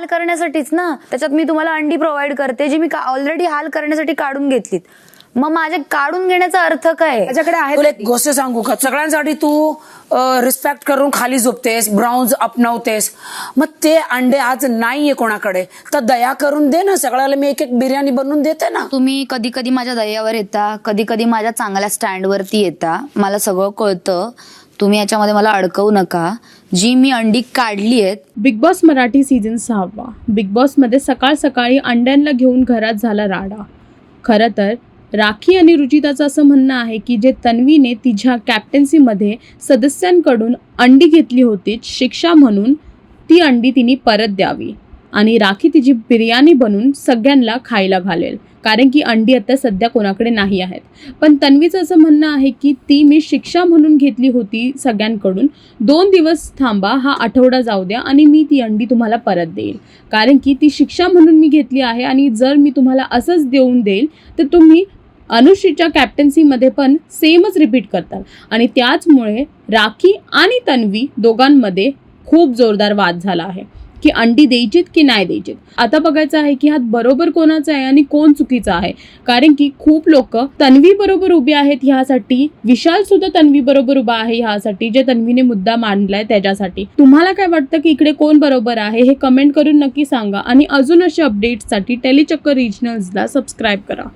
करण्यासाठीच ना. त्याच्यात मी तुम्हाला अंडी प्रोव्हाइड करते जी मी ऑलरेडी हाल करण्यासाठी काढून घेतलीत. मग माझे काढून घेण्याचा अर्थ काय? माझ्याकडे आहे. तुला एक गोष्ट सांगू का, सगळ्यांसाठी तू रिस्पेक्ट करून खाली झोपतेस, ब्राउन्स अपनवतेस, मग ते अंडे आज नाहीये कोणाकडे, तर दया करून दे ना. सगळ्याला मी एक एक बिर्याणी बनवून देते ना. तुम्ही कधी कधी माझ्या दयावर येता, कधी कधी माझ्या चांगल्या स्टँडवरती येता. मला सगळं कळतं. तुम्ही याच्यामध्ये मला अडकवू नका. जी मी अंडी काढली आहेत. Big boss Marathi season 6. Big boss मध्ये सकाळ सकाळी अंड्यांना घेऊन घरात झाला राडा. खरं तर राखी आणि रुचिताचं असं म्हणणं आहे की जे तन्वीने तिच्या कॅप्टन्सीमध्ये सदस्यांकडून अंडी घेतली होती शिक्षा म्हणून, ती अंडी तिने परत द्यावी आणि राखी तिची बिर्याणी बनवून सगळ्यांना खायला घालेल, कारण की अंडी आता सध्या कोणाकडे नाही आहेत. पण तन्वीचं असं म्हणणं आहे की ती मी शिक्षा म्हणून घेतली होती सगळ्यांकडून, 2 दिवस थांबा, हा आठवडा जाऊ द्या आणि मी ती अंडी तुम्हाला परत देईल, कारण की ती शिक्षा म्हणून मी घेतली आहे. आणि जर मी तुम्हाला असंच देऊन देईल तर तुम्ही अनुश्रीच्या कॅप्टन्सीमध्ये पण सेमच रिपीट करतात. आणि त्याचमुळे राखी आणि तन्वी दोघांमध्ये खूप जोरदार वाद झाला आहे की अंडी द्यायचीत की नाही द्यायचीत. आता बघायचं आहे की हात बरोबर कोणाचा आहे आणि कोण चुकीचा आहे, कारण की खूप लोक तन्वी बरोबर उभे आहेत ह्यासाठी. विशाल सुद्धा तन्वी बरोबर उभा आहे ह्यासाठी, जे तन्वीने मुद्दा मांडलाय त्याच्यासाठी. तुम्हाला काय वाटतं की इकडे कोण बरोबर आहे हे कमेंट करून नक्की सांगा. आणि अजून अशा अपडेट्ससाठी टेलीचक्कर रिजनल्सला सबस्क्राईब करा.